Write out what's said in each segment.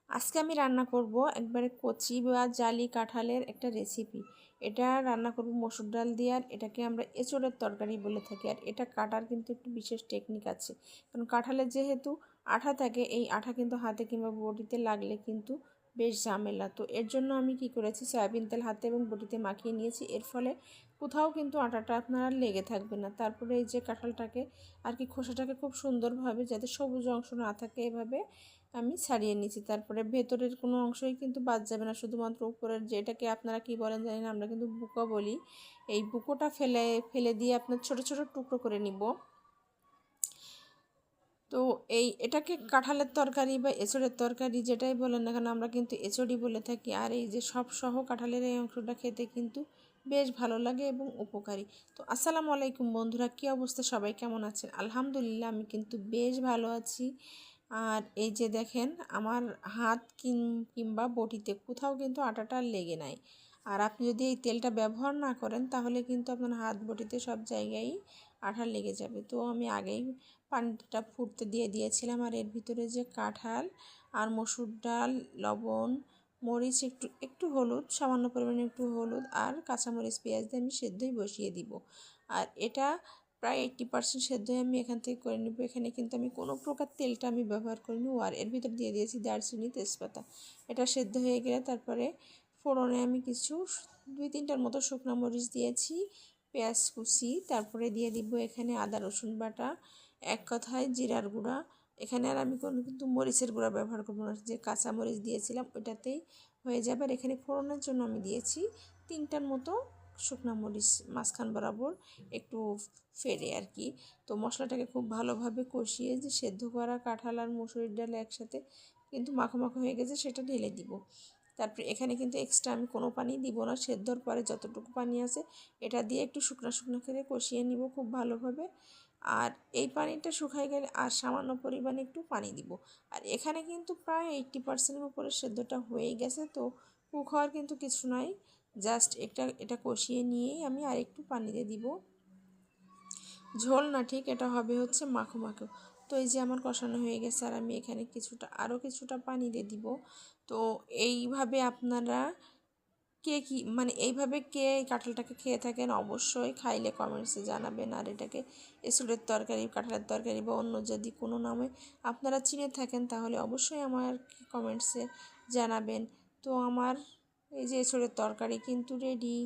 আজকে আমি রান্না করব একবারে কচি বা জালি কাঁঠালের একটা রেসিপি। এটা রান্না করব মসুর ডাল দিয়ে, আর এটাকে আমরা এঁচোড়ের তরকারি বলে থাকি। আর এটা কাটার কিন্তু একটু বিশেষ টেকনিক আছে, কারণ কাঁঠালের যেহেতু আঠা থাকে, এই আঠা কিন্তু হাতে কিংবা বটিতে লাগলে কিন্তু বেশ ঝামেলা। তো এর জন্য আমি কি করেছি, সয়াবিন তেল হাতে এবং বটিতে মাখিয়ে নিয়েছি। এর ফলে কোথাও কিন্তু আটাটা আপনার লেগে থাকবে না। তারপরে এই যে কাঁঠালটাকে আর কি খোসাটাকে খুব সুন্দরভাবে, যাতে সবুজ অংশ না থাকে, এভাবে আমি ছাড়িয়ে নিয়েছি। তারপরে ভেতরের কোনো অংশই কিন্তু বাদ যাবে না, শুধুমাত্র উপরের, যেটাকে আপনারা কি বলেন জানি না, আমরা কিন্তু বুকো বলি। এই বুকোটা ফেলে ফেলে দিয়ে আপনার ছোট ছোট টুকরো করে নিব। তো এটাকে কাঁঠালের তরকারি বা এঁচোড়ের তরকারি যেটাই বলেন না কেন, আমরা কিন্তু এঁচোড়ই বলে থাকি। আর এই যে সব সহ কাঁঠালের এই অংশটা খেতে কিন্তু বেশ ভালো লাগে এবং উপকারী। তো আসসালামু আলাইকুম বন্ধুরা, কী অবস্থা, সবাই কেমন আছেন? আলহামদুলিল্লাহ, আমি কিন্তু বেশ ভালো আছি। আর এই যে দেখেন, আমার হাত কিংবা বটিতে কোথাও কিন্তু আটাটা লেগে নাই। আর আপনি যদি এই তেলটা ব্যবহার না করেন, তাহলে কিন্তু আপনার হাত বটিতে সব জায়গায় আঠা লেগে যাবে। তো আমি আগেই পানিটা ফুটতে দিয়ে দিয়েছিলাম, আর এর ভিতরে যে কাঁঠাল আর মসুর ডাল, লবণ, মরিচ, একটু একটু হলুদ, সামান্য পরিমাণে একটু হলুদ আর কাঁচামরিচ, পেঁয়াজ দিয়ে আমি সেদ্ধই বসিয়ে দিব। আর এটা প্রায় 80% সেদ্ধই আমি এখান থেকে করে নেব। এখানে কিন্তু আমি কোনো প্রকার তেলটা আমি ব্যবহার করিনি। আর এর ভিতর দিয়ে দিয়েছি দারচিনি, তেজপাতা। এটা সেদ্ধ হয়ে গেলে তারপরে ফোড়নে আমি কিছু 2-3টার মতো শুকনো মরিচ দিয়েছি, পেঁয়াজ কুচি, তারপরে দিয়ে দিব এখানে আদা রসুন বাটা, এক কথায় জিরার গুঁড়া। এখানে আর আমি কোনো কিন্তু মরিচের গুঁড়া ব্যবহার করবো না, যে কাঁচা মরিচ দিয়েছিলাম ওইটাতেই হয়ে যাবে। আর এখানে ফোড়নের জন্য আমি দিয়েছি 3টার মতো শুকনো মরিচ, মাঝখান বরাবর একটু ফেরে আর কি। তো মশলাটাকে খুব ভালোভাবে কষিয়ে, যে সেদ্ধ করা কাঁঠাল আর মসুরির ডাল একসাথে কিন্তু মাখো মাখো হয়ে গেছে, সেটা ঢেলে দিব। তারপরে এখানে কিন্তু এক্সট্রা আমি কোনো পানি দিব না। সেদ্ধর পরে যতটুকু পানি আছে এটা দিয়ে একটু শুকনো শুকনো করে কষিয়ে নিব খুব ভালোভাবে। আর এই পানিটা শুকাই গেলে আর সামান্য পরিমাণে একটু পানি দিব। আর এখানে কিন্তু প্রায় 80%-এর উপরে সেদ্ধটা হয়েই গেছে। তো কুক হওয়ার কিন্তু কিছু নয়, জাস্ট এটা কষিয়ে নিয়েই আমি আর একটু পানি দিয়ে দিব। ঝোল না, ঠিক এটা হবে হচ্ছে মাখো মাখো। তো এই যে আমার কষানো হয়ে গেছে, আর আমি এখানে আরও কিছুটা পানি দিয়ে দিব। তো এইভাবে আপনারা কে কী মানে এইভাবে কে এই কাঁঠালটাকে খেয়ে থাকেন, অবশ্যই খাইলে কমেন্টসে জানাবেন। আর এটাকে এঁচোড়ের তরকারি, কাঁঠালের তরকারি বা অন্য যদি কোনো নামে আপনারা চিনে থাকেন, তাহলে অবশ্যই আমার কমেন্টসে জানাবেন। তো আমার এই যে এঁচোড়ের তরকারি কিন্তু রেডি।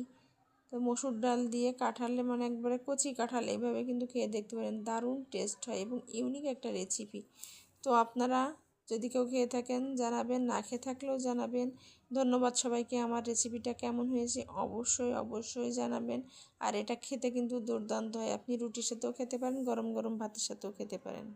তো মসুর ডাল দিয়ে কাঁঠালে, মানে একবারে কচি কাঁঠাল, এইভাবে কিন্তু খেয়ে দেখতে পারেন, দারুণ টেস্ট হয় এবং ইউনিক একটা রেসিপি। তো আপনারা যদি কেউ খেয়ে থাকেন জানাবেন, না খেয়ে থাকলেও জানাবেন। ধন্যবাদ সবাইকে। আমার রেসিপিটা কেমন হয়েছে অবশ্যই অবশ্যই জানাবেন। আর এটা খেতে কিন্তু দুর্দান্ত হয়, আপনি রুটির সাথেও খেতে পারেন, গরম গরম ভাতের সাথেও খেতে পারেন।